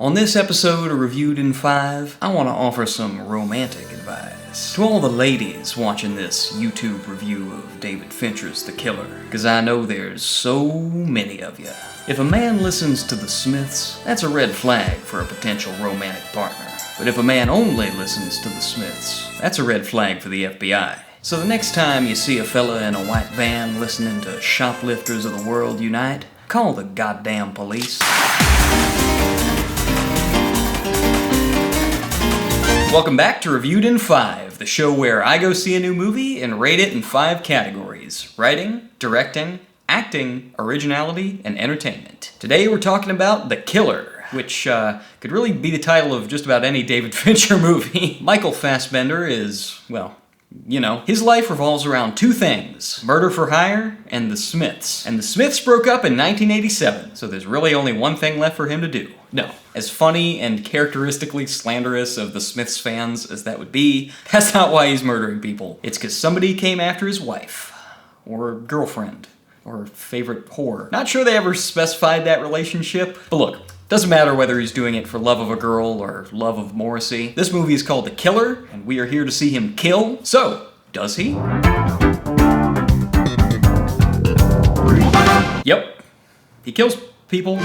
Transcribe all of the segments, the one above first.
On this episode of Reviewed in 5, I want to offer some romantic advice to all the ladies watching this YouTube review of David Fincher's The Killer, because I know there's so many of you. If a man listens to the Smiths, that's a red flag for a potential romantic partner. But if a man only listens to the Smiths, that's a red flag for the FBI. So the next time you see a fella in a white van listening to Shoplifters of the World Unite, call the goddamn police. Welcome back to Reviewed in 5, the show where I go see a new movie and rate it in 5 categories: writing, directing, acting, originality, and entertainment. Today we're talking about The Killer, which could really be the title of just about any David Fincher movie. Michael Fassbender is, well, you know, his life revolves around two things: Murder for Hire and the Smiths. And the Smiths broke up in 1987, so there's really only one thing left for him to do. No. As funny and characteristically slanderous of the Smiths fans as that would be, that's not why he's murdering people. It's because somebody came after his wife, or girlfriend, or favorite whore. Not sure they ever specified that relationship, but look, doesn't matter whether he's doing it for love of a girl or love of Morrissey. This movie is called The Killer, and we are here to see him kill. So, does he? Yep. He kills people.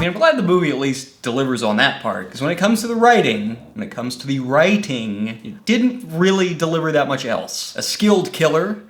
I'm glad the movie at least delivers on that part, because when it comes to the writing, it didn't really deliver that much else. A skilled killer,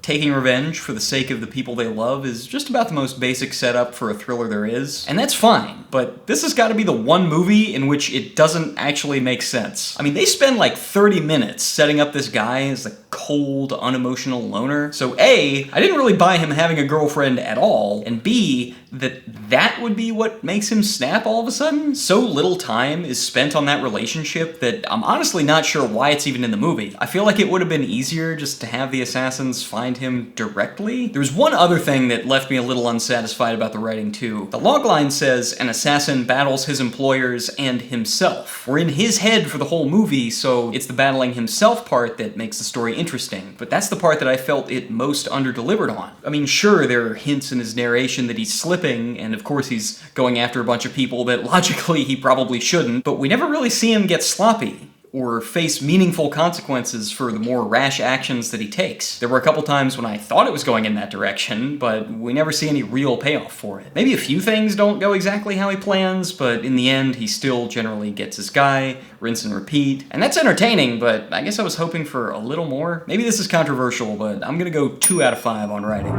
taking revenge for the sake of the people they love is just about the most basic setup for a thriller there is. And that's fine, but this has got to be the one movie in which it doesn't actually make sense. I mean, they spend like 30 minutes setting up this guy as the cold, unemotional loner. So A, I didn't really buy him having a girlfriend at all, and B, that would be what makes him snap all of a sudden. So little time is spent on that relationship that I'm honestly not sure why it's even in the movie. I feel like it would have been easier just to have the assassins find him directly. There's one other thing that left me a little unsatisfied about the writing too. The logline says an assassin battles his employers and himself. We're in his head for the whole movie, so it's the battling himself part that makes the story interesting. But that's the part that I felt it most under-delivered on. I mean, sure, there are hints in his narration that he's slipping, and of course he's going after a bunch of people that logically he probably shouldn't, but we never really see him get sloppy or face meaningful consequences for the more rash actions that he takes. There were a couple times when I thought it was going in that direction, but we never see any real payoff for it. Maybe a few things don't go exactly how he plans, but in the end, he still generally gets his guy, rinse and repeat. And that's entertaining, but I guess I was hoping for a little more. Maybe this is controversial, but I'm gonna go 2 out of 5 on writing.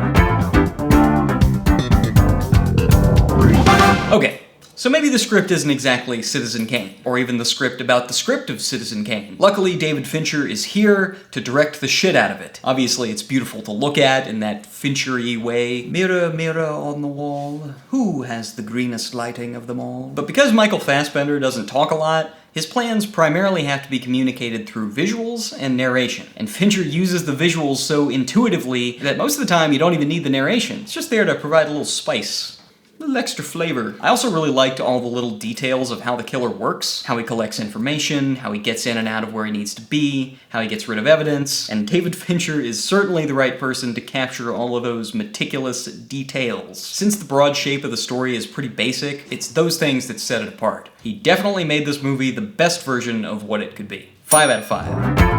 Okay. So maybe the script isn't exactly Citizen Kane, or even the script about the script of Citizen Kane. Luckily, David Fincher is here to direct the shit out of it. Obviously, it's beautiful to look at in that Fincher-y way. Mirror, mirror on the wall, who has the greenest lighting of them all? But because Michael Fassbender doesn't talk a lot, his plans primarily have to be communicated through visuals and narration. And Fincher uses the visuals so intuitively that most of the time you don't even need the narration. It's just there to provide a little spice. A little extra flavor. I also really liked all the little details of how the killer works, how he collects information, how he gets in and out of where he needs to be, how he gets rid of evidence, and David Fincher is certainly the right person to capture all of those meticulous details. Since the broad shape of the story is pretty basic, it's those things that set it apart. He definitely made this movie the best version of what it could be. 5 out of 5.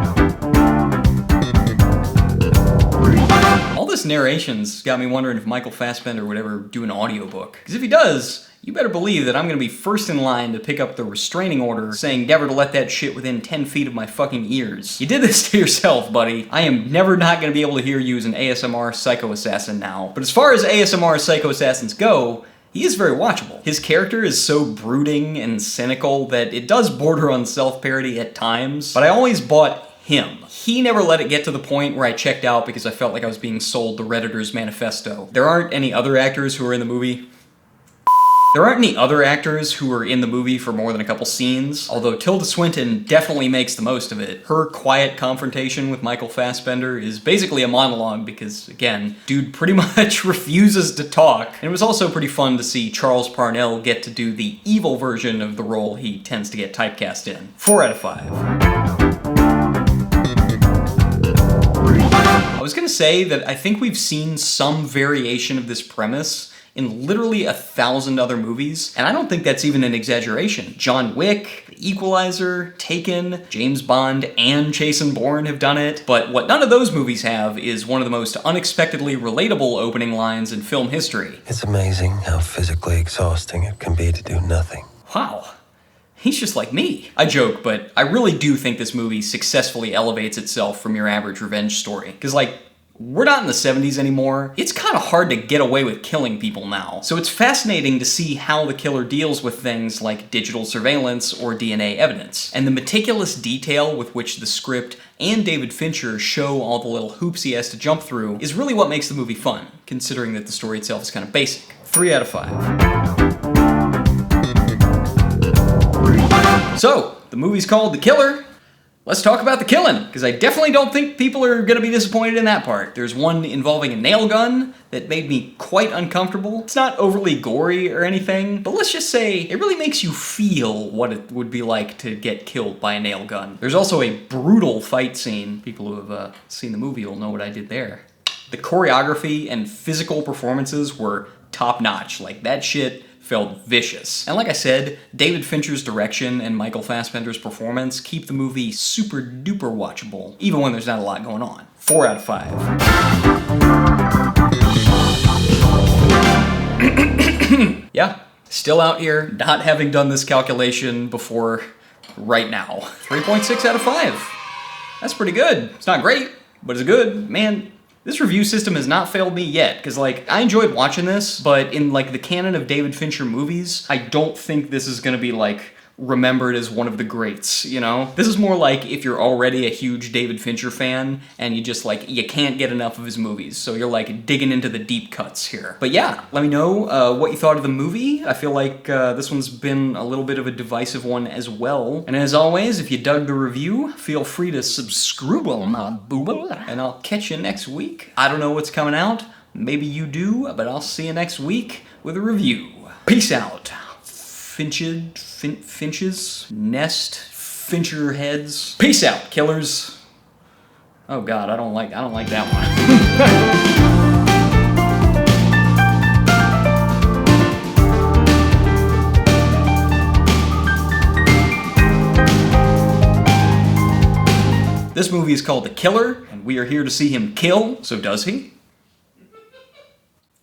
All this narration's got me wondering if Michael Fassbender would ever do an audiobook. Because if he does, you better believe that I'm gonna be first in line to pick up the restraining order saying never to let that shit within 10 feet of my fucking ears. You did this to yourself, buddy. I am never not gonna be able to hear you as an ASMR psycho assassin now. But as far as ASMR psycho assassins go, he is very watchable. His character is so brooding and cynical that it does border on self-parody at times, but I always bought him. He never let it get to the point where I checked out because I felt like I was being sold the Redditor's manifesto. There aren't any other actors who are in the movie. There aren't any other actors who are in the movie for more than a couple scenes, although Tilda Swinton definitely makes the most of it. Her quiet confrontation with Michael Fassbender is basically a monologue because, again, dude pretty much refuses to talk. And it was also pretty fun to see Charles Parnell get to do the evil version of the role he tends to get typecast in. 4 out of 5. I was gonna say that I think we've seen some variation of this premise in literally 1,000 other movies, and I don't think that's even an exaggeration. John Wick, The Equalizer, Taken, James Bond, and Jason Bourne have done it, but what none of those movies have is one of the most unexpectedly relatable opening lines in film history. It's amazing how physically exhausting it can be to do nothing. Wow. He's just like me. I joke, but I really do think this movie successfully elevates itself from your average revenge story. Because, like, we're not in the 70s anymore. It's kind of hard to get away with killing people now. So it's fascinating to see how the killer deals with things like digital surveillance or DNA evidence. And the meticulous detail with which the script and David Fincher show all the little hoops he has to jump through is really what makes the movie fun, considering that the story itself is kind of basic. 3 out of 5. So, the movie's called The Killer. Let's talk about the killing, because I definitely don't think people are going to be disappointed in that part. There's one involving a nail gun that made me quite uncomfortable. It's not overly gory or anything, but let's just say it really makes you feel what it would be like to get killed by a nail gun. There's also a brutal fight scene. People who have seen the movie will know what I did there. The choreography and physical performances were top-notch. Like, that shit felt vicious. And like I said, David Fincher's direction and Michael Fassbender's performance keep the movie super duper watchable, even when there's not a lot going on. 4 out of 5. Yeah, still out here, not having done this calculation before right now. 3.6 out of 5. That's pretty good. It's not great, but it's good. Man, this review system has not failed me yet, because, like, I enjoyed watching this, but in, like, the canon of David Fincher movies, I don't think this is gonna be, like, remembered as one of the greats, you know? This is more like if you're already a huge David Fincher fan, and you just, like, you can't get enough of his movies, so you're, like, digging into the deep cuts here. But yeah, let me know what you thought of the movie. I feel like this one's been a little bit of a divisive one as well. And as always, if you dug the review, feel free to subscribe, and I'll catch you next week. I don't know what's coming out. Maybe you do, but I'll see you next week with a review. Peace out. Finches, nest, Fincher heads. Peace out, killers. Oh God, I don't like that one. This movie is called The Killer, and we are here to see him kill. So does he?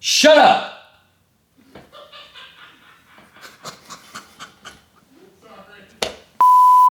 Shut up!